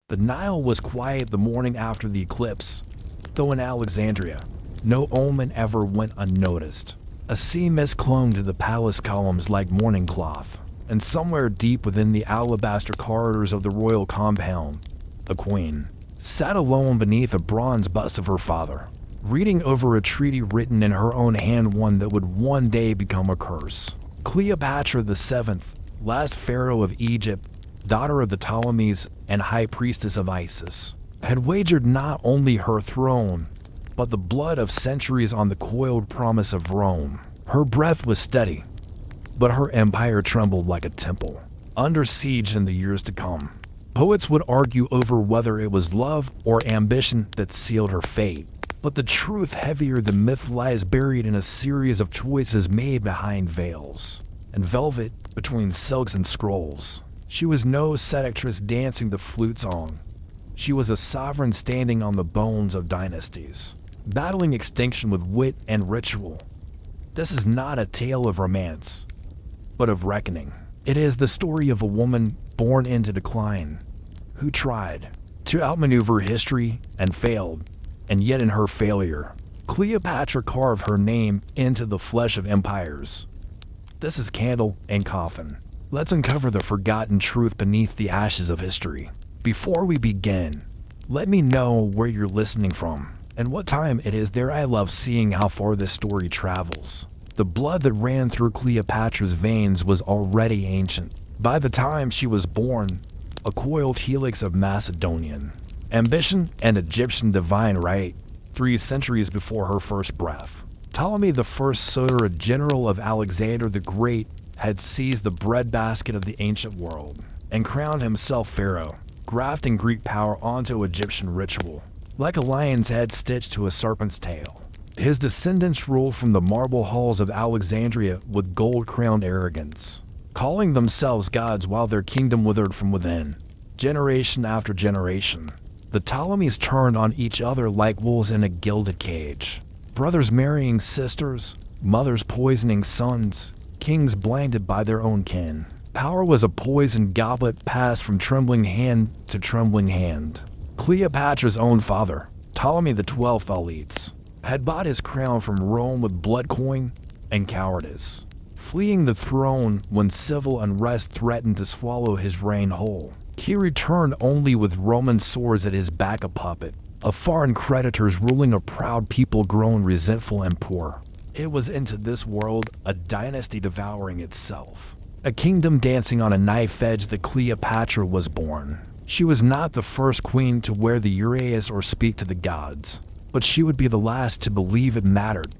The Nile was quiet the morning after the eclipse, though in Alexandria, no omen ever went unnoticed. A sea mist clung to the palace columns like mourning cloth, and somewhere deep within the alabaster corridors of the royal compound, a queen sat alone beneath a bronze bust of her father, reading over a treaty written in her own hand, one that would one day become a curse. Cleopatra VII, last pharaoh of Egypt, daughter of the Ptolemies and high priestess of Isis, had wagered not only her throne, but the blood of centuries on the coiled promise of Rome. Her breath was steady, but her empire trembled like a temple, under siege in the years to come. Poets would argue over whether it was love or ambition that sealed her fate, but the truth heavier than myth lies buried in a series of choices made behind veils and velvet between silks and scrolls. She was no seductress dancing the flute song. She was a sovereign standing on the bones of dynasties, battling extinction with wit and ritual. This is not a tale of romance, but of reckoning. It is the story of a woman born into decline, who tried to outmaneuver history and failed, and yet in her failure, Cleopatra carved her name into the flesh of empires. This is Candle and Coffin. Let's uncover the forgotten truth beneath the ashes of history. Before we begin, let me know where you're listening from and what time it is there. I love seeing how far this story travels. The blood that ran through Cleopatra's veins was already ancient. By the time she was born, a coiled helix of Macedonian ambition and Egyptian divine right, 3 centuries before her first breath. Ptolemy I Soter, a general of Alexander the Great, had seized the breadbasket of the ancient world and crowned himself pharaoh, grafting Greek power onto Egyptian ritual, like a lion's head stitched to a serpent's tail. His descendants ruled from the marble halls of Alexandria with gold-crowned arrogance, calling themselves gods while their kingdom withered from within. Generation after generation, the Ptolemies turned on each other like wolves in a gilded cage. Brothers marrying sisters, mothers poisoning sons, kings blinded by their own kin. Power was a poisoned goblet passed from trembling hand to trembling hand. Cleopatra's own father, Ptolemy XII Auletes, had bought his crown from Rome with blood coin and cowardice, fleeing the throne when civil unrest threatened to swallow his reign whole. He returned only with Roman swords at his back, a puppet of foreign creditors ruling a proud people grown resentful and poor. It was into this world, a dynasty devouring itself, a kingdom dancing on a knife edge, that Cleopatra was born. She was not the first queen to wear the uraeus or speak to the gods, but she would be the last to believe it mattered.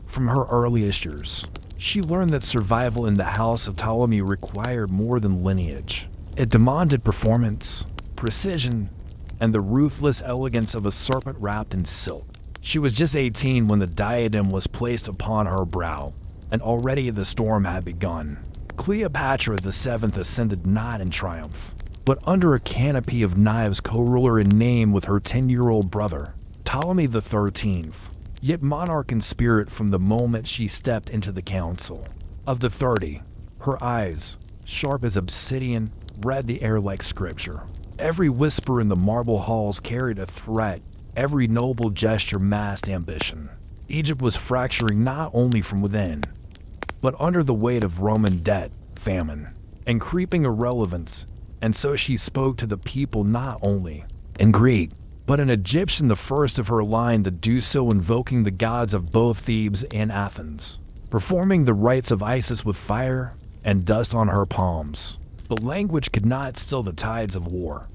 From her earliest years, she learned that survival in the house of Ptolemy required more than lineage. It demanded performance, precision, and the ruthless elegance of a serpent wrapped in silk. She was just 18 when the diadem was placed upon her brow, and already the storm had begun. Cleopatra VII ascended not in triumph, but under a canopy of knives, co-ruler in name with her 10-year-old brother, Ptolemy XIII, yet monarch in spirit from the moment she stepped into the council. Of the 30, her eyes, sharp as obsidian, read the air like scripture. Every whisper in the marble halls carried a threat. Every noble gesture masked ambition. Egypt was fracturing not only from within, but under the weight of Roman debt, famine, and creeping irrelevance, and so she spoke to the people not only in Greek, but in Egyptian, the first of her line to do so, invoking the gods of both Thebes and Athens, performing the rites of Isis with fire and dust on her palms. But language could not still the tides of war.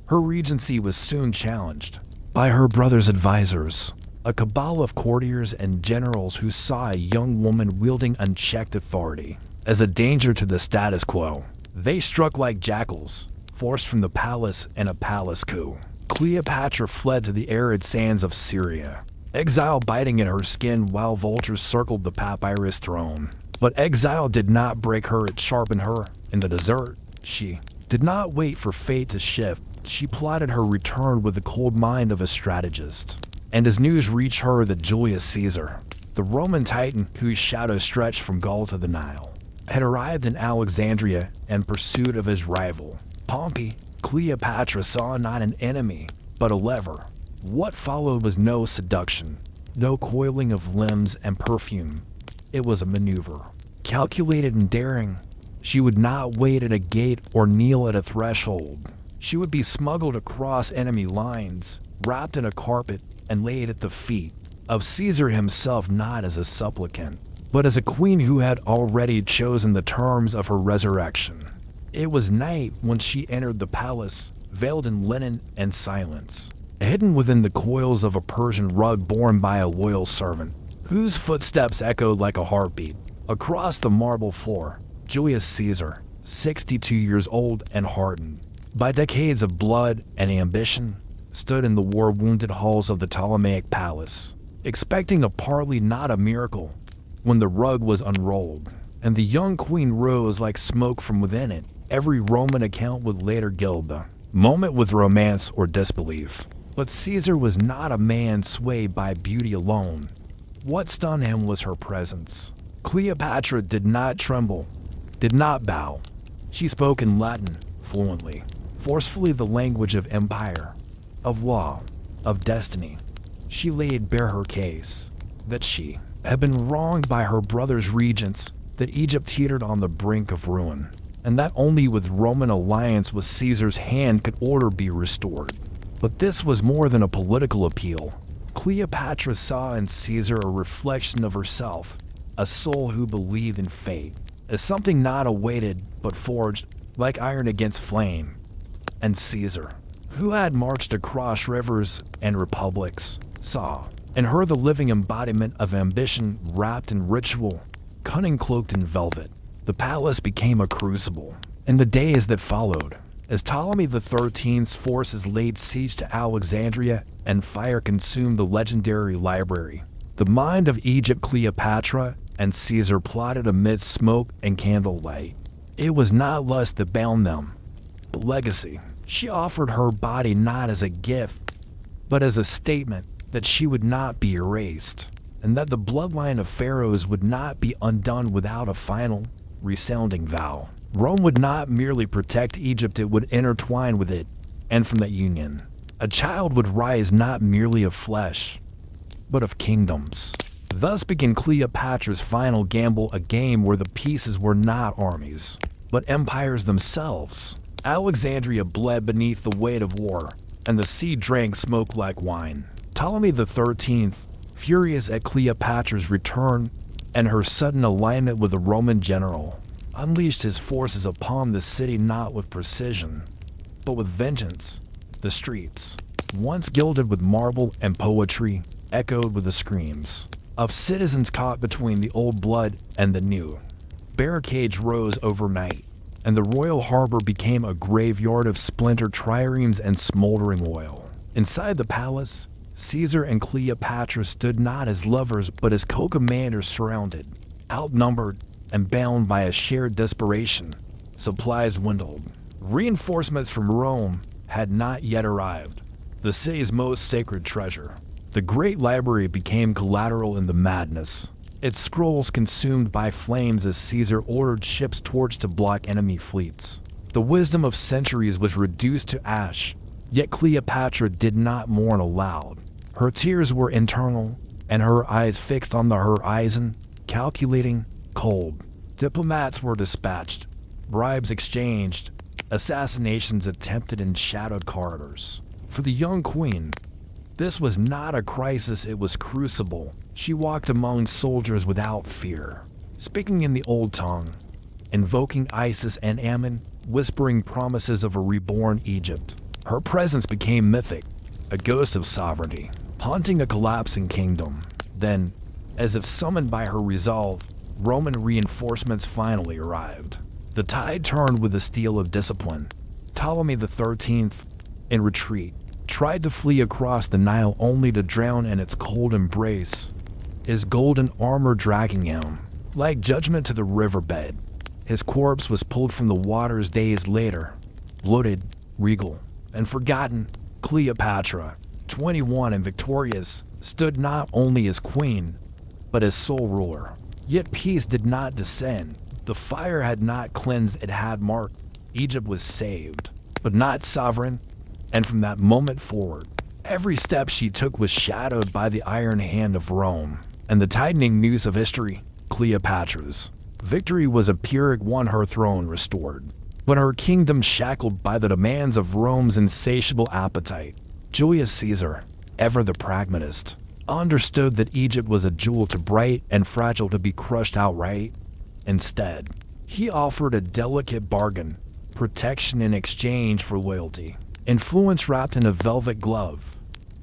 Her regency was soon challenged by her brother's advisors, a cabal of courtiers and generals who saw a young woman wielding unchecked authority as a danger to the status quo. They struck like jackals, forced from the palace in a palace coup. Cleopatra fled to the arid sands of Syria, exile biting at her skin while vultures circled the papyrus throne. But exile did not break her, it sharpened her. In the desert, she did not wait for fate to shift. She plotted her return with the cold mind of a strategist. And as news reached her that Julius Caesar, the Roman titan whose shadow stretched from Gaul to the Nile, had arrived in Alexandria in pursuit of his rival, Pompey, Cleopatra saw not an enemy, but a lever. What followed was no seduction, no coiling of limbs and perfume. It was a maneuver, calculated and daring. She would not wait at a gate or kneel at a threshold. She would be smuggled across enemy lines, wrapped in a carpet, and laid at the feet of Caesar himself, not as a supplicant, but as a queen who had already chosen the terms of her resurrection. It was night when she entered the palace, veiled in linen and silence, hidden within the coils of a Persian rug borne by a loyal servant, whose footsteps echoed like a heartbeat. Across the marble floor, Julius Caesar, 62 years old and hardened by decades of blood and ambition, stood in the war-wounded halls of the Ptolemaic palace, expecting a parley, not a miracle, when the rug was unrolled, and the young queen rose like smoke from within it. Every Roman account would later gild the moment with romance or disbelief. But Caesar was not a man swayed by beauty alone. What stunned him was her presence. Cleopatra did not tremble, did not bow. She spoke in Latin fluently, forcefully, the language of empire, of law, of destiny. She laid bare her case, that she had been wronged by her brother's regents, that Egypt teetered on the brink of ruin, and that only with Roman alliance with Caesar's hand could order be restored. But this was more than a political appeal. Cleopatra saw in Caesar a reflection of herself, a soul who believed in fate, as something not awaited but forged like iron against flame. And Caesar, who had marched across rivers and republics, saw in her the living embodiment of ambition wrapped in ritual, cunning cloaked in velvet. The palace became a crucible. In the days that followed, as Ptolemy XIII's forces laid siege to Alexandria and fire consumed the legendary library, the mind of Egypt, Cleopatra, and Caesar plotted amidst smoke and candlelight. It was not lust that bound them, but legacy. She offered her body not as a gift, but as a statement that she would not be erased, and that the bloodline of pharaohs would not be undone without a final, resounding vow. Rome would not merely protect Egypt, it would intertwine with it, and from that union, a child would rise not merely of flesh, but of kingdoms. Thus began Cleopatra's final gamble, a game where the pieces were not armies, but empires themselves. Alexandria bled beneath the weight of war, and the sea drank smoke like wine. Ptolemy XIII, furious at Cleopatra's return and her sudden alignment with a Roman general, unleashed his forces upon the city not with precision, but with vengeance. The streets, once gilded with marble and poetry, echoed with the screams of citizens caught between the old blood and the new. Barricades rose overnight, and the royal harbor became a graveyard of splintered triremes and smoldering oil. Inside the palace, Caesar and Cleopatra stood not as lovers but as co-commanders, surrounded, outnumbered, and bound by a shared desperation. Supplies dwindled. Reinforcements from Rome had not yet arrived, the city's most sacred treasure. The great library became collateral in the madness, its scrolls consumed by flames as Caesar ordered ships torched to block enemy fleets. The wisdom of centuries was reduced to ash, yet Cleopatra did not mourn aloud. Her tears were internal, and her eyes fixed on the horizon, calculating, cold. Diplomats were dispatched, bribes exchanged, assassinations attempted in shadowed corridors. For the young queen, this was not a crisis, it was crucible. She walked among soldiers without fear, speaking in the old tongue, invoking Isis and Ammon, whispering promises of a reborn Egypt. Her presence became mythic, a ghost of sovereignty, haunting a collapsing kingdom. Then, as if summoned by her resolve, Roman reinforcements finally arrived. The tide turned with the steel of discipline. Ptolemy XIII, in retreat, tried to flee across the Nile only to drown in its cold embrace, his golden armor dragging him, like judgment, to the riverbed. His corpse was pulled from the waters days later, bloated, regal, and forgotten. Cleopatra, 21 and victorious, stood not only as queen, but as sole ruler. Yet peace did not descend. The fire had not cleansed, it had marked. Egypt was saved. but not sovereign, and from that moment forward, every step she took was shadowed by the iron hand of Rome, and the tightening noose of history. Cleopatra's victory was a Pyrrhic one, her throne restored, but her kingdom shackled by the demands of Rome's insatiable appetite. Julius Caesar, ever the pragmatist, understood that Egypt was a jewel too bright and fragile to be crushed outright. Instead, he offered a delicate bargain: protection in exchange for loyalty, influence wrapped in a velvet glove.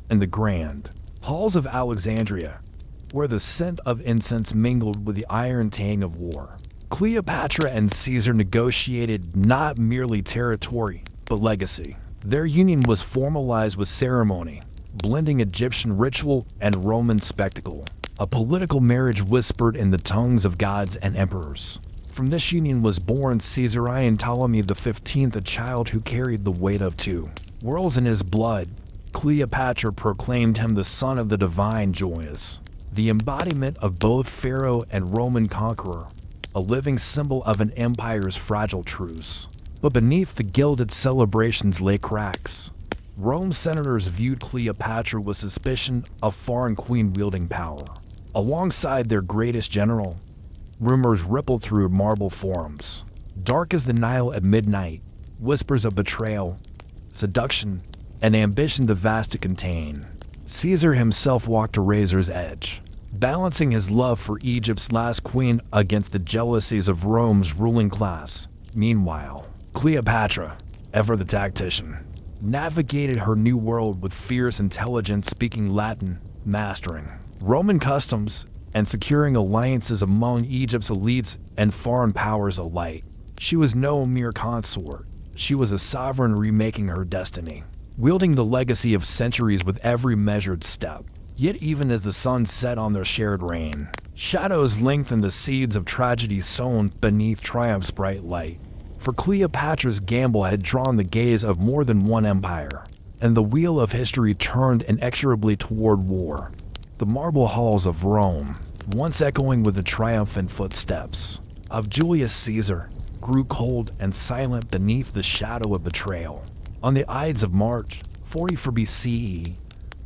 In the grand halls of Alexandria, where the scent of incense mingled with the iron tang of war, Cleopatra and Caesar negotiated not merely territory, but legacy. Their union was formalized with ceremony, blending Egyptian ritual and Roman spectacle, a political marriage whispered in the tongues of gods and emperors. From this union was born Caesarion Ptolemy XV, a child who carried the weight of two worlds in his blood. Cleopatra proclaimed him the son of the divine Julius, the embodiment of both pharaoh and Roman conqueror, a living symbol of an empire's fragile truce. But beneath the gilded celebrations lay cracks. Rome's senators viewed Cleopatra with suspicion of foreign queen wielding power. Alongside their greatest general, rumors rippled through marble forums. Dark as the Nile at midnight, whispers of betrayal, seduction, and ambition too vast to contain. Caesar himself walked a razor's edge, balancing his love for Egypt's last queen against the jealousies of Rome's ruling class. Meanwhile, Cleopatra, ever the tactician, navigated her new world with fierce intelligence, speaking Latin, mastering Roman customs, and securing alliances among Egypt's elites and foreign powers alike. She was no mere consort. She was a sovereign remaking her destiny, wielding the legacy of centuries with every measured step. Yet even as the sun set on their shared reign, shadows lengthened, the seeds of tragedy sown beneath triumph's bright light. For Cleopatra's gamble had drawn the gaze of more than one empire, and the wheel of history turned inexorably toward war. The marble halls of Rome, once echoing with the triumphant footsteps of Julius Caesar, grew cold and silent beneath the shadow of betrayal. On the Ides of March 44 BCE,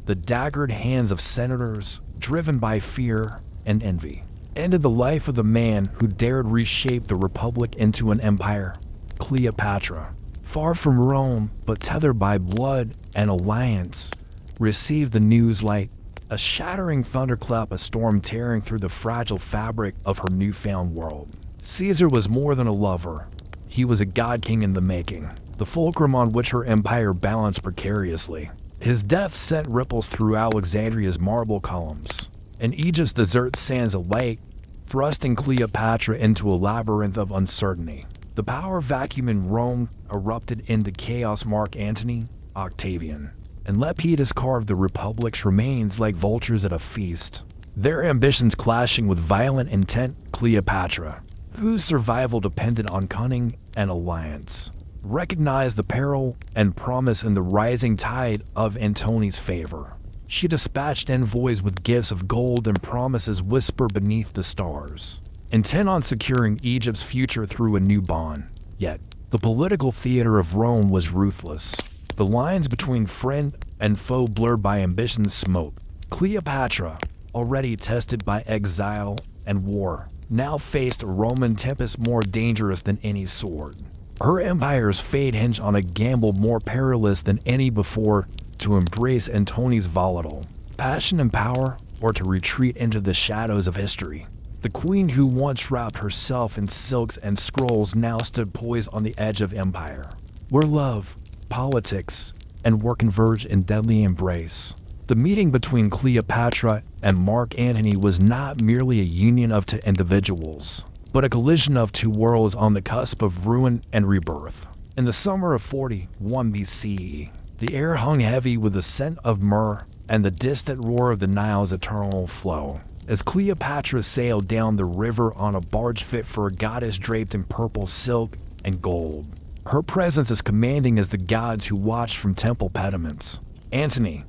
the daggered hands of senators, driven by fear and envy, ended the life of the man who dared reshape the republic into an empire. Cleopatra, far from Rome but tethered by blood and alliance, received the news like a shattering thunderclap, a storm tearing through the fragile fabric of her newfound world. Caesar was more than a lover. He was a god-king in the making, the fulcrum on which her empire balanced precariously. His death sent ripples through Alexandria's marble columns and Egypt's desert sands alike, thrusting Cleopatra into a labyrinth of uncertainty. The power vacuum in Rome erupted into chaos. Mark Antony, Octavian, and Lepidus carved the republic's remains like vultures at a feast, their ambitions clashing with violent intent. Cleopatra, whose survival depended on cunning and alliance, recognized the peril and promise in the rising tide of Antony's favor. She dispatched envoys with gifts of gold and promises whispered beneath the stars, intent on securing Egypt's future through a new bond. Yet, the political theater of Rome was ruthless. The lines between friend and foe blurred by ambition's smoke. Cleopatra, already tested by exile and war, now faced a Roman tempest more dangerous than any sword. Her empire's fate hinged on a gamble more perilous than any before: to embrace Antony's volatile passion and power, or to retreat into the shadows of history. The queen who once wrapped herself in silks and scrolls now stood poised on the edge of empire, where love, politics, and war converged in deadly embrace. The meeting between Cleopatra and Mark Antony was not merely a union of two individuals, but a collision of two worlds on the cusp of ruin and rebirth. In the summer of 41 BCE, the air hung heavy with the scent of myrrh and the distant roar of the Nile's eternal flow, as Cleopatra sailed down the river on a barge fit for a goddess draped in purple silk and gold. Her presence as commanding as the gods who watched from temple pediments. Antony,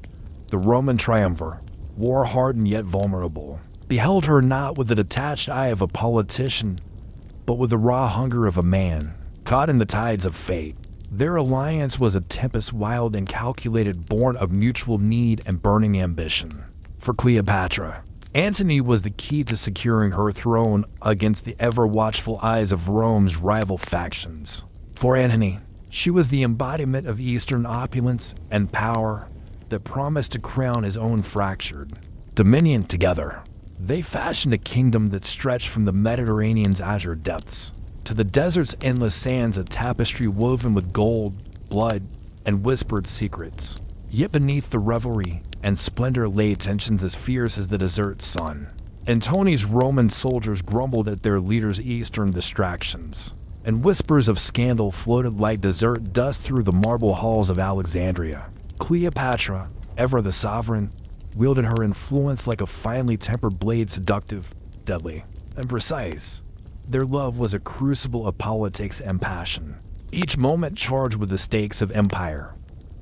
the Roman triumvir, war-hardened yet vulnerable, beheld her not with the detached eye of a politician, but with the raw hunger of a man, caught in the tides of fate. Their alliance was a tempest wild and calculated, born of mutual need and burning ambition. For Cleopatra, Antony was the key to securing her throne against the ever-watchful eyes of Rome's rival factions. For Antony, she was the embodiment of Eastern opulence and power that promised to crown his own fractured dominion. Together, they fashioned a kingdom that stretched from the Mediterranean's azure depths to the desert's endless sands, a tapestry woven with gold, blood, and whispered secrets. Yet beneath the revelry and splendor lay tensions as fierce as the desert sun. Antony's Roman soldiers grumbled at their leader's Eastern distractions, and whispers of scandal floated like desert dust through the marble halls of Alexandria. Cleopatra, ever the sovereign, wielded her influence like a finely tempered blade, seductive, deadly, and precise. Their love was a crucible of politics and passion, each moment charged with the stakes of empire.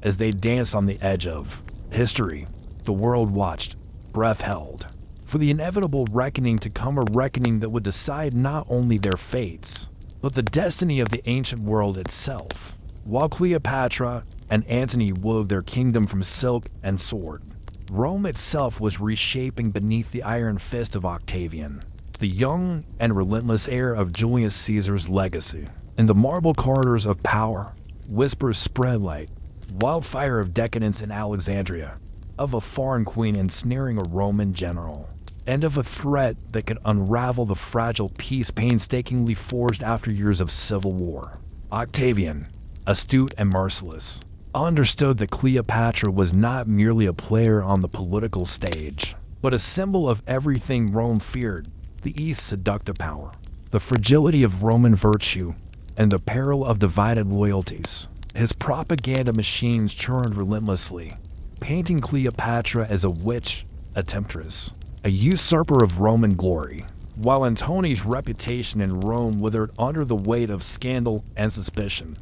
As they danced on the edge of history, the world watched, breath held, for the inevitable reckoning to come, a reckoning that would decide not only their fates, but the destiny of the ancient world itself. While Cleopatra and Antony wove their kingdom from silk and sword, Rome itself was reshaping beneath the iron fist of Octavian, the young and relentless heir of Julius Caesar's legacy. In the marble corridors of power, whispers spread like wildfire of decadence in Alexandria, of a foreign queen ensnaring a Roman general, and of a threat that could unravel the fragile peace painstakingly forged after years of civil war. Octavian, astute and merciless, understood that Cleopatra was not merely a player on the political stage, but a symbol of everything Rome feared: the East's seductive power, the fragility of Roman virtue, and the peril of divided loyalties. His propaganda machines churned relentlessly, painting Cleopatra as a witch, a temptress, a usurper of Roman glory, while Antony's reputation in Rome withered under the weight of scandal and suspicion.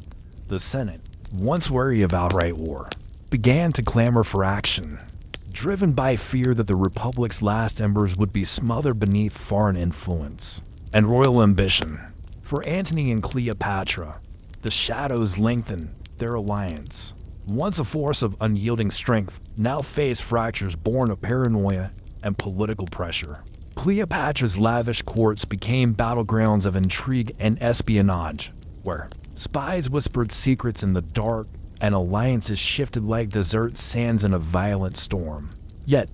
The Senate, once wary of outright war, began to clamor for action, driven by fear that the Republic's last embers would be smothered beneath foreign influence and royal ambition. For Antony and Cleopatra, the shadows lengthened. Their alliance, once a force of unyielding strength, now faced fractures born of paranoia and political pressure. Cleopatra's lavish courts became battlegrounds of intrigue and espionage, where spies whispered secrets in the dark and alliances shifted like desert sands in a violent storm. Yet,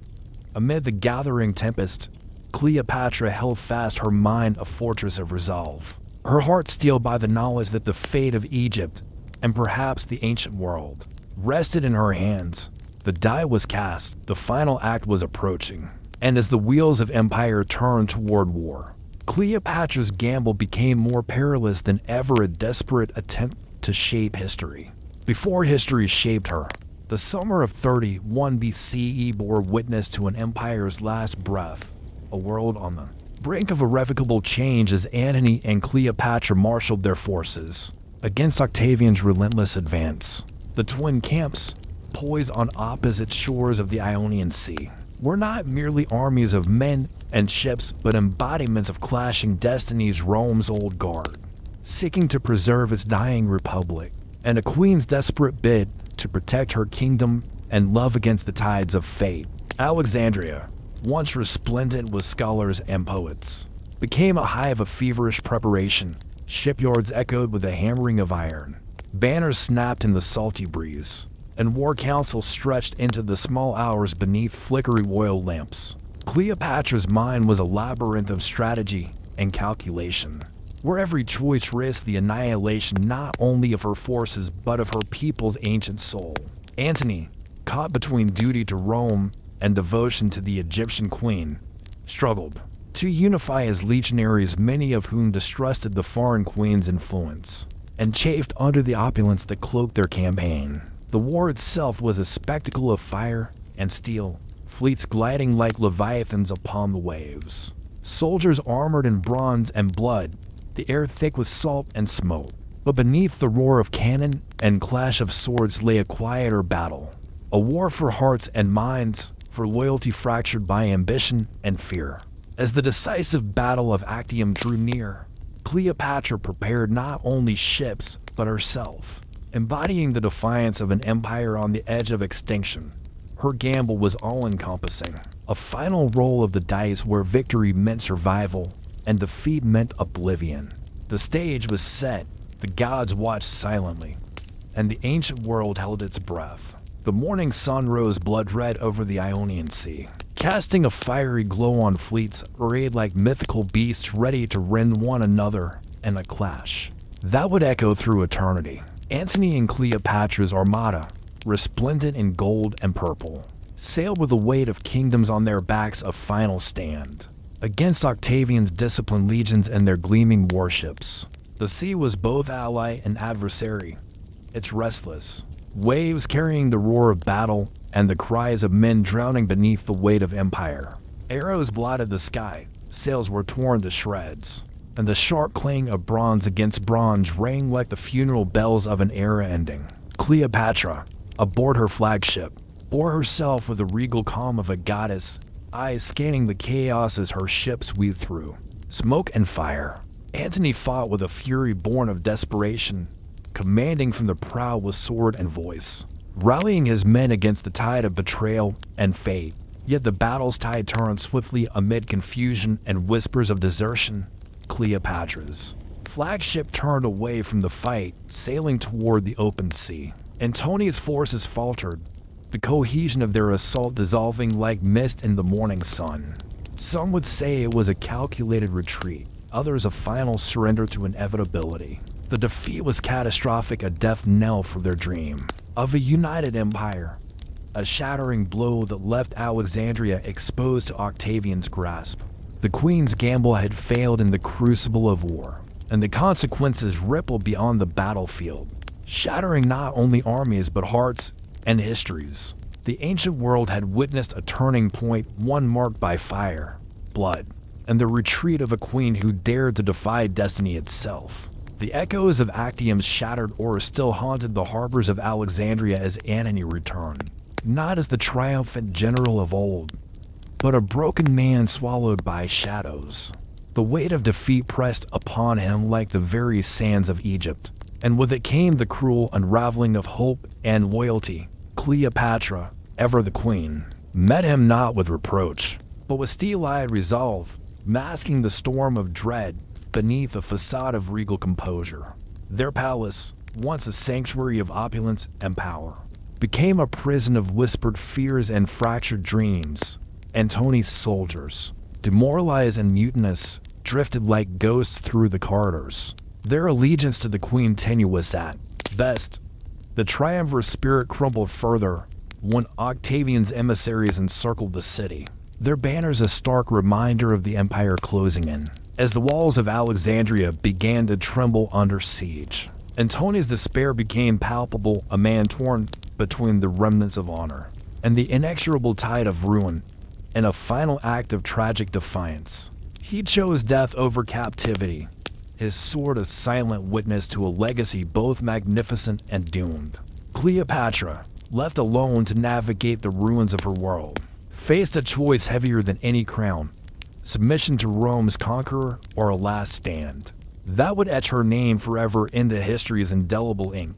amid the gathering tempest, Cleopatra held fast, her mind a fortress of resolve, her heart steeled by the knowledge that the fate of Egypt, and perhaps the ancient world, rested in her hands. The die was cast, the final act was approaching, and as the wheels of empire turned toward war, Cleopatra's gamble became more perilous than ever, a desperate attempt to shape history. Before history shaped her, the summer of 31 BCE bore witness to an empire's last breath, a world on the brink of irrevocable change as Antony and Cleopatra marshaled their forces against Octavian's relentless advance. The twin camps, poised on opposite shores of the Ionian Sea, were not merely armies of men and ships, but embodiments of clashing destinies. Rome's old guard, seeking to preserve its dying republic, and a queen's desperate bid to protect her kingdom and love against the tides of fate. Alexandria, once resplendent with scholars and poets, became a hive of feverish preparation. Shipyards echoed with the hammering of iron, banners snapped in the salty breeze, and war councils stretched into the small hours beneath flickering oil lamps. Cleopatra's mind was a labyrinth of strategy and calculation, where every choice risked the annihilation not only of her forces but of her people's ancient soul. Antony, caught between duty to Rome and devotion to the Egyptian queen, struggled to unify his legionaries, many of whom distrusted the foreign queen's influence and chafed under the opulence that cloaked their campaign. The war itself was a spectacle of fire and steel, fleets gliding like leviathans upon the waves, soldiers armored in bronze and blood, the air thick with salt and smoke. But beneath the roar of cannon and clash of swords lay a quieter battle, a war for hearts and minds, for loyalty fractured by ambition and fear. As the decisive battle of Actium drew near, Cleopatra prepared not only ships but herself. embodying the defiance of an empire on the edge of extinction. Her gamble was all-encompassing, a final roll of the dice where victory meant survival and defeat meant oblivion. The stage was set, the gods watched silently, and the ancient world held its breath. The morning sun rose blood-red over the Ionian Sea, casting a fiery glow on fleets arrayed like mythical beasts ready to rend one another in a clash that would echo through eternity. Antony and Cleopatra's armada, resplendent in gold and purple, sailed with the weight of kingdoms on their backs, a final stand against Octavian's disciplined legions and their gleaming warships. The sea was both ally and adversary, its restless waves carrying the roar of battle and the cries of men drowning beneath the weight of empire. Arrows blotted the sky, sails were torn to shreds, and the sharp clang of bronze against bronze rang like the funeral bells of an era ending. Cleopatra, aboard her flagship, bore herself with the regal calm of a goddess, eyes scanning the chaos as her ships weaved through smoke and fire. Antony fought with a fury born of desperation, commanding from the prow with sword and voice, rallying his men against the tide of betrayal and fate. Yet the battle's tide turned swiftly amid confusion and whispers of desertion. Cleopatra's flagship turned away from the fight, sailing toward the open sea. Antony's forces faltered, the cohesion of their assault dissolving like mist in the morning sun. Some would say it was a calculated retreat, others a final surrender to inevitability. The defeat was catastrophic, a death knell for their dream of a united empire, a shattering blow that left Alexandria exposed to Octavian's grasp. The queen's gamble had failed in the crucible of war, and the consequences rippled beyond the battlefield, shattering not only armies but hearts and histories. The ancient world had witnessed a turning point, one marked by fire, blood, and the retreat of a queen who dared to defy destiny itself. The echoes of Actium's shattered oars still haunted the harbors of Alexandria as Antony returned, not as the triumphant general of old, but a broken man swallowed by shadows. The weight of defeat pressed upon him like the very sands of Egypt, and with it came the cruel unraveling of hope and loyalty. Cleopatra, ever the queen, met him not with reproach, but with steel-eyed resolve, masking the storm of dread beneath a facade of regal composure. Their palace, once a sanctuary of opulence and power, became a prison of whispered fears and fractured dreams. Antony's soldiers, demoralized and mutinous, drifted like ghosts through the corridors, their allegiance to the queen tenuous at best. The triumvirate spirit crumbled further when Octavian's emissaries encircled the city, their banners a stark reminder of the empire closing in. As the walls of Alexandria began to tremble under siege, Antony's despair became palpable, a man torn between the remnants of honor and the inexorable tide of ruin. In a final act of tragic defiance, he chose death over captivity, his sword a silent witness to a legacy both magnificent and doomed. Cleopatra, left alone to navigate the ruins of her world, faced a choice heavier than any crown: submission to Rome's conqueror or a last stand that would etch her name forever into history's indelible ink.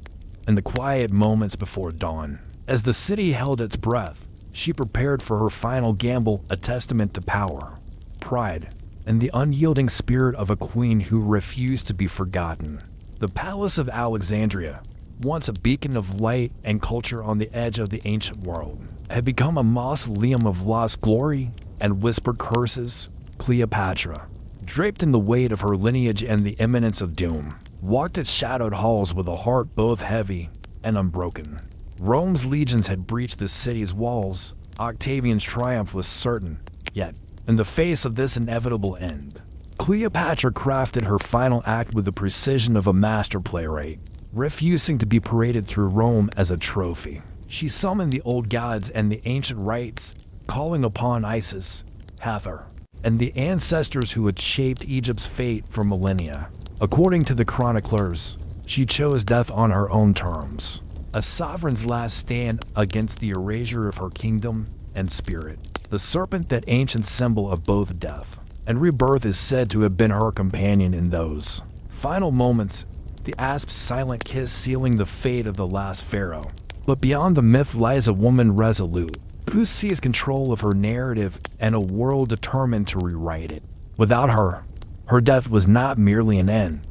In the quiet moments before dawn, as the city held its breath, she prepared for her final gamble, a testament to power, pride, and the unyielding spirit of a queen who refused to be forgotten. The Palace of Alexandria, once a beacon of light and culture on the edge of the ancient world, had become a mausoleum of lost glory and whispered curses. Cleopatra, draped in the weight of her lineage and the imminence of doom, walked its shadowed halls with a heart both heavy and unbroken. Rome's legions had breached the city's walls. Octavian's triumph was certain, yet, in the face of this inevitable end, Cleopatra crafted her final act with the precision of a master playwright, refusing to be paraded through Rome as a trophy. She summoned the old gods and the ancient rites, calling upon Isis, Hathor, and the ancestors who had shaped Egypt's fate for millennia. According to the chroniclers, she chose death on her own terms, a sovereign's last stand against the erasure of her kingdom and spirit. The serpent, that ancient symbol of both death and rebirth, is said to have been her companion in those final moments, the asp's silent kiss sealing the fate of the last pharaoh. But beyond the myth lies a woman resolute, who sees control of her narrative and a world determined to rewrite it. Without her, her death was not merely an end,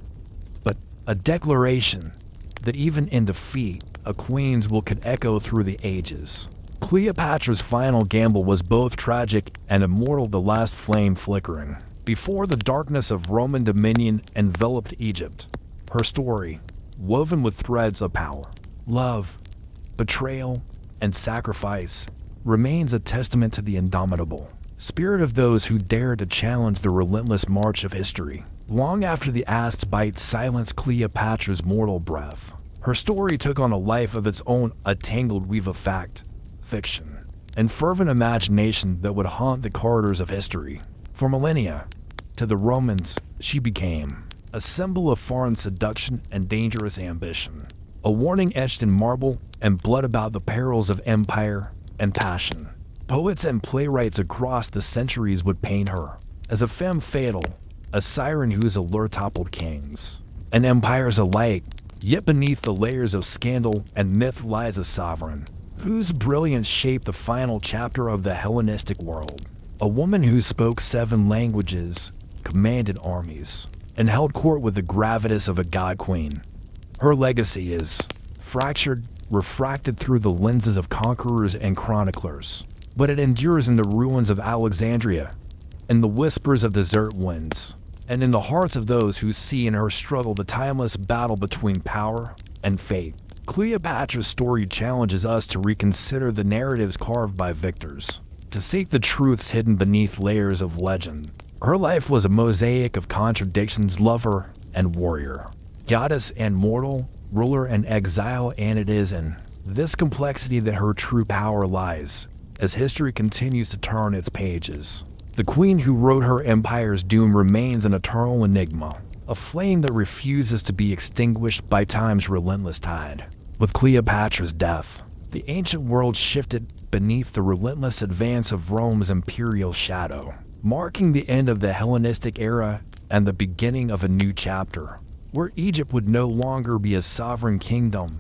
but a declaration that even in defeat, a queen's will could echo through the ages. Cleopatra's final gamble was both tragic and immortal, the last flame flickering before the darkness of Roman dominion enveloped Egypt. Her story, woven with threads of power, love, betrayal, and sacrifice, remains a testament to the indomitable spirit of those who dared to challenge the relentless march of history. Long after the asp's bite silenced Cleopatra's mortal breath, her story took on a life of its own, a tangled weave of fact, fiction, and fervent imagination that would haunt the corridors of history. For millennia, to the Romans, she became a symbol of foreign seduction and dangerous ambition, a warning etched in marble and blood about the perils of empire and passion. Poets and playwrights across the centuries would paint her as a femme fatale, a siren whose allure toppled kings and empires alike. Yet beneath the layers of scandal and myth lies a sovereign whose brilliance shaped the final chapter of the Hellenistic world. A woman who spoke 7 languages, commanded armies, and held court with the gravitas of a god queen. Her legacy is fractured, refracted through the lenses of conquerors and chroniclers, but it endures in the ruins of Alexandria, in the whispers of desert winds, and in the hearts of those who see in her struggle the timeless battle between power and fate. Cleopatra's story challenges us to reconsider the narratives carved by victors, to seek the truths hidden beneath layers of legend. Her life was a mosaic of contradictions, lover and warrior, goddess and mortal, ruler and exile, and it is in this complexity that her true power lies, as history continues to turn its pages. The queen who wrote her empire's doom remains an eternal enigma, a flame that refuses to be extinguished by time's relentless tide. With Cleopatra's death, the ancient world shifted beneath the relentless advance of Rome's imperial shadow, marking the end of the Hellenistic era and the beginning of a new chapter, where Egypt would no longer be a sovereign kingdom,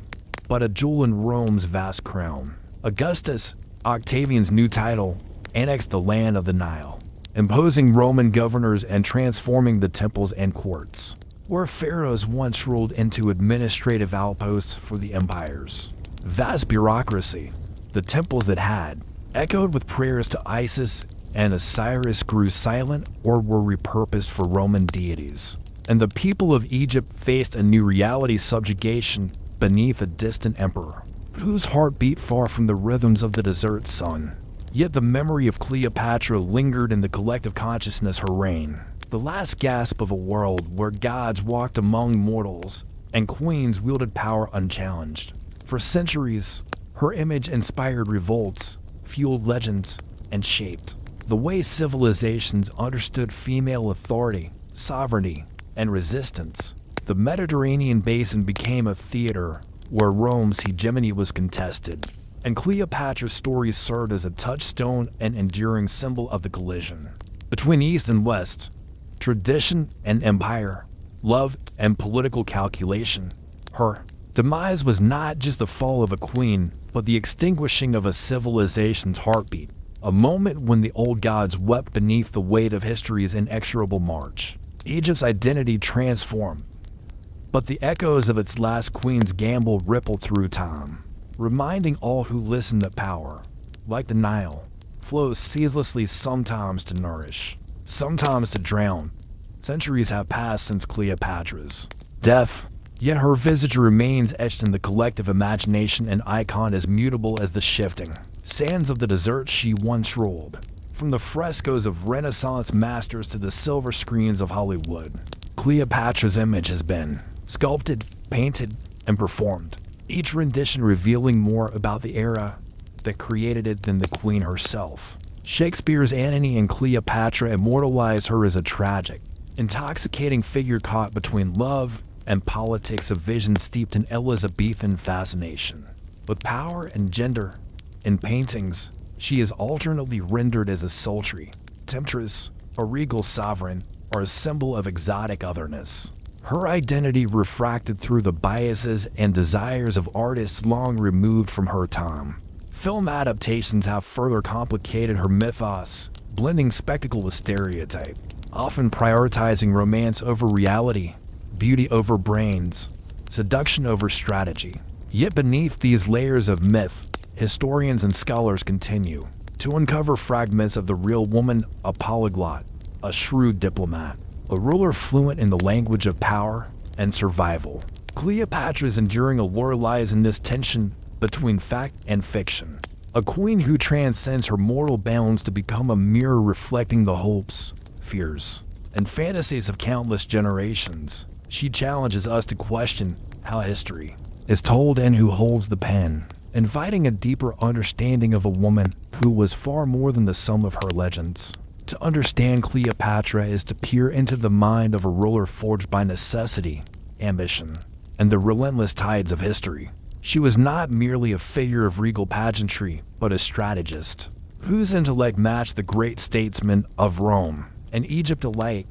but a jewel in Rome's vast crown. Augustus, Octavian's new title, annexed the land of the Nile, imposing Roman governors and transforming the temples and courts, where pharaohs once ruled, into administrative outposts for the empire's vast bureaucracy. The temples that had echoed with prayers to Isis and Osiris grew silent or were repurposed for Roman deities, and the people of Egypt faced a new reality: subjugation beneath a distant emperor, whose heart beat far from the rhythms of the desert sun. Yet the memory of Cleopatra lingered in the collective consciousness. Her reign, the last gasp of a world where gods walked among mortals and queens wielded power unchallenged. For centuries, her image inspired revolts, fueled legends, and shaped the way civilizations understood female authority, sovereignty, and resistance. The Mediterranean basin became a theater where Rome's hegemony was contested, and Cleopatra's story served as a touchstone and enduring symbol of the collision between East and West, tradition and empire, love and political calculation. Her demise was not just the fall of a queen, but the extinguishing of a civilization's heartbeat, a moment when the old gods wept beneath the weight of history's inexorable march. Egypt's identity transformed, but the echoes of its last queen's gamble rippled through time, reminding all who listen that power, like the Nile, flows ceaselessly, sometimes to nourish, sometimes to drown. Centuries have passed since Cleopatra's death, yet her visage remains etched in the collective imagination, an icon as mutable as the shifting sands of the desert she once ruled. From the frescoes of Renaissance masters to the silver screens of Hollywood, Cleopatra's image has been sculpted, painted, and performed, each rendition revealing more about the era that created it than the queen herself. Shakespeare's Antony and Cleopatra immortalize her as a tragic, intoxicating figure caught between love and politics, a vision steeped in Elizabethan fascination. With power and gender in paintings, she is alternately rendered as a sultry temptress, a regal sovereign, or a symbol of exotic otherness. Her identity refracted through the biases and desires of artists long removed from her time. Film adaptations have further complicated her mythos, blending spectacle with stereotype, often prioritizing romance over reality, beauty over brains, seduction over strategy. Yet beneath these layers of myth, historians and scholars continue to uncover fragments of the real woman, a polyglot, a shrewd diplomat, a ruler fluent in the language of power and survival. Cleopatra's enduring allure lies in this tension between fact and fiction. A queen who transcends her mortal bounds to become a mirror reflecting the hopes, fears, and fantasies of countless generations. She challenges us to question how history is told and who holds the pen, inviting a deeper understanding of a woman who was far more than the sum of her legends. To understand Cleopatra is to peer into the mind of a ruler forged by necessity, ambition, and the relentless tides of history. She was not merely a figure of regal pageantry, but a strategist, whose intellect matched the great statesmen of Rome and Egypt alike.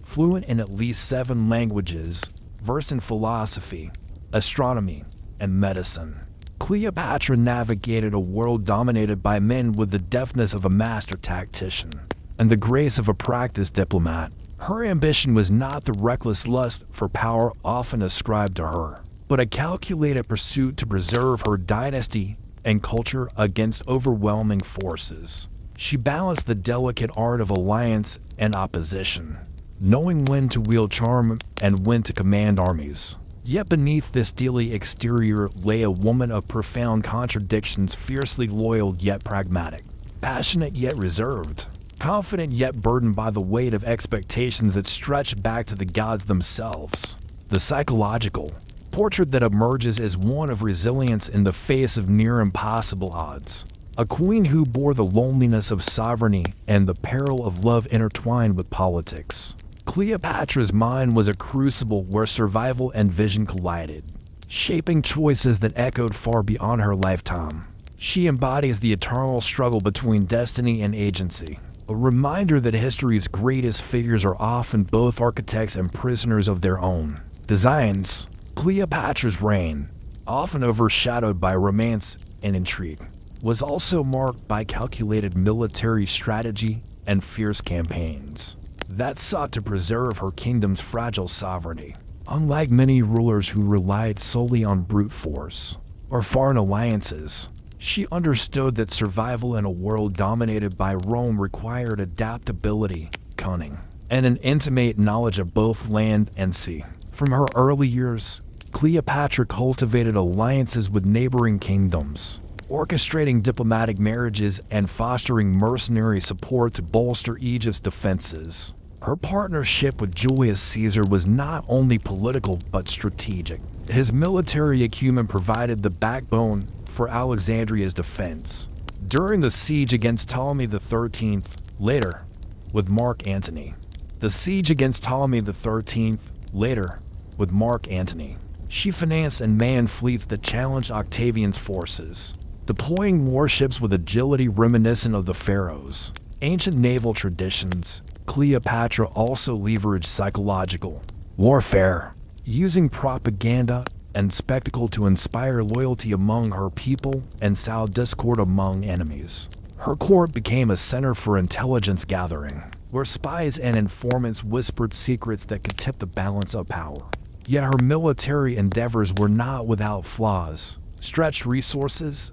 Fluent in at least 7 languages, versed in philosophy, astronomy, and medicine, Cleopatra navigated a world dominated by men with the deftness of a master tactician and the grace of a practiced diplomat. Her ambition was not the reckless lust for power often ascribed to her, but a calculated pursuit to preserve her dynasty and culture against overwhelming forces. She balanced the delicate art of alliance and opposition, knowing when to wield charm and when to command armies. Yet beneath this steely exterior lay a woman of profound contradictions, fiercely loyal yet pragmatic, passionate yet reserved, confident yet burdened by the weight of expectations that stretch back to the gods themselves. The psychological portrait that emerges is one of resilience in the face of near impossible odds. A queen who bore the loneliness of sovereignty and the peril of love intertwined with politics. Cleopatra's mind was a crucible where survival and vision collided, shaping choices that echoed far beyond her lifetime. She embodies the eternal struggle between destiny and agency, a reminder that history's greatest figures are often both architects and prisoners of their own designs. Cleopatra's reign, often overshadowed by romance and intrigue, was also marked by calculated military strategy and fierce campaigns that sought to preserve her kingdom's fragile sovereignty. Unlike many rulers who relied solely on brute force or foreign alliances, she understood that survival in a world dominated by Rome required adaptability, cunning, and an intimate knowledge of both land and sea. From her early years, Cleopatra cultivated alliances with neighboring kingdoms, orchestrating diplomatic marriages and fostering mercenary support to bolster Egypt's defenses. Her partnership with Julius Caesar was not only political but strategic. His military acumen provided the backbone for Alexandria's defense during the siege against Ptolemy XIII, later with Mark Antony. The siege against Ptolemy XIII, later with Mark Antony. She financed and manned fleets that challenged Octavian's forces, deploying warships with agility reminiscent of the pharaohs. Ancient naval traditions, Cleopatra also leveraged psychological warfare, using propaganda and spectacle to inspire loyalty among her people and sow discord among enemies. Her court became a center for intelligence gathering, where spies and informants whispered secrets that could tip the balance of power. Yet her military endeavors were not without flaws. Stretched resources,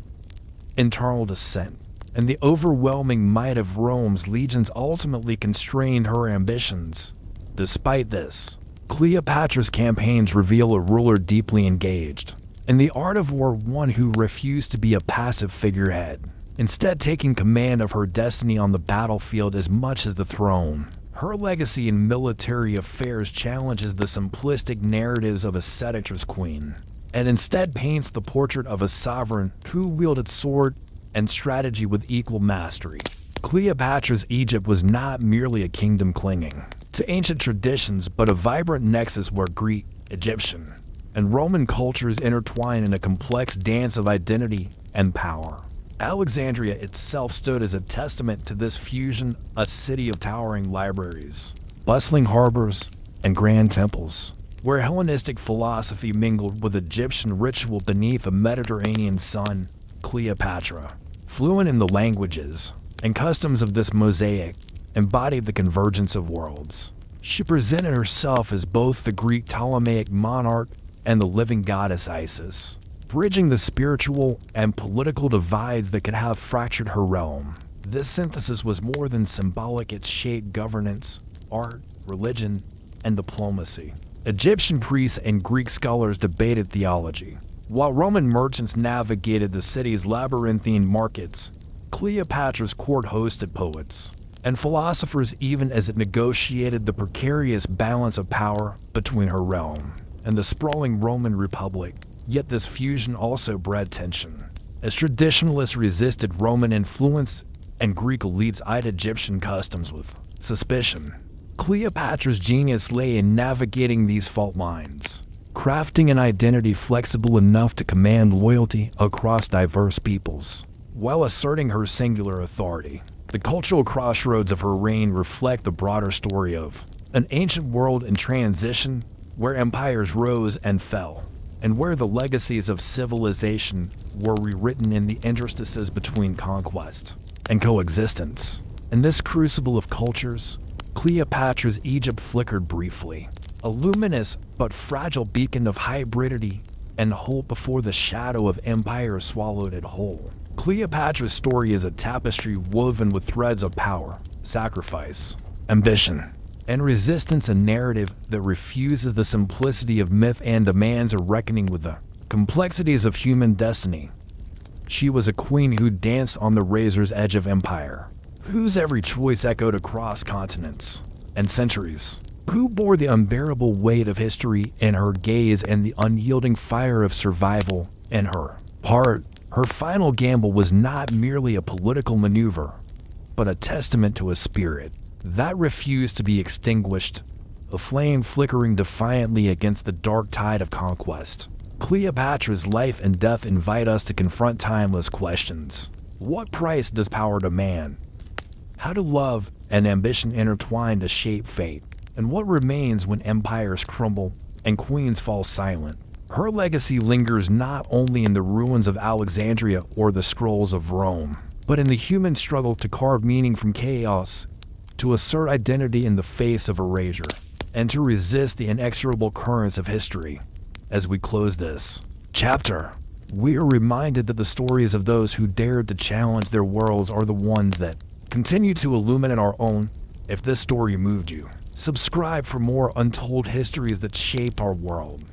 internal dissent, and the overwhelming might of Rome's legions ultimately constrained her ambitions. Despite this, Cleopatra's campaigns reveal a ruler deeply engaged in the art of war, one who refused to be a passive figurehead, instead taking command of her destiny on the battlefield as much as the throne. Her legacy in military affairs challenges the simplistic narratives of a seductress queen, and instead paints the portrait of a sovereign who wielded sword and strategy with equal mastery. Cleopatra's Egypt was not merely a kingdom clinging to ancient traditions, but a vibrant nexus where Greek, Egyptian, and Roman cultures intertwine in a complex dance of identity and power. Alexandria itself stood as a testament to this fusion, a city of towering libraries, bustling harbors, and grand temples. where Hellenistic philosophy mingled with Egyptian ritual beneath a Mediterranean sun. Cleopatra, fluent in the languages and customs of this mosaic, embodied the convergence of worlds. She presented herself as both the Greek Ptolemaic monarch and the living goddess Isis, bridging the spiritual and political divides that could have fractured her realm. This synthesis was more than symbolic, it shaped governance, art, religion, and diplomacy. Egyptian priests and Greek scholars debated theology, while Roman merchants navigated the city's labyrinthine markets. Cleopatra's court hosted poets and philosophers even as it negotiated the precarious balance of power between her realm and the sprawling Roman Republic. Yet this fusion also bred tension, as traditionalists resisted Roman influence and Greek elites eyed Egyptian customs with suspicion. Cleopatra's genius lay in navigating these fault lines, crafting an identity flexible enough to command loyalty across diverse peoples, while asserting her singular authority. The cultural crossroads of her reign reflect the broader story of an ancient world in transition, where empires rose and fell, and where the legacies of civilization were rewritten in the interstices between conquest and coexistence. In this crucible of cultures, Cleopatra's Egypt flickered briefly, a luminous but fragile beacon of hybridity and hope before the shadow of empire swallowed it whole. Cleopatra's story is a tapestry woven with threads of power, sacrifice, ambition, and resistance, a narrative that refuses the simplicity of myth and demands a reckoning with the complexities of human destiny. She was a queen who danced on the razor's edge of empire, whose every choice echoed across continents and centuries, who bore the unbearable weight of history in her gaze and the unyielding fire of survival in her heart. Her final gamble was not merely a political maneuver, but a testament to a spirit that refused to be extinguished, a flame flickering defiantly against the dark tide of conquest. Cleopatra's life and death invite us to confront timeless questions. What price does power demand? How do love and ambition intertwine to shape fate? And what remains when empires crumble and queens fall silent? Her legacy lingers not only in the ruins of Alexandria or the scrolls of Rome, but in the human struggle to carve meaning from chaos, to assert identity in the face of erasure, and to resist the inexorable currents of history. As we close this chapter, we are reminded that the stories of those who dared to challenge their worlds are the ones that continue to illuminate our own. If this story moved you, subscribe for more untold histories that shaped our world.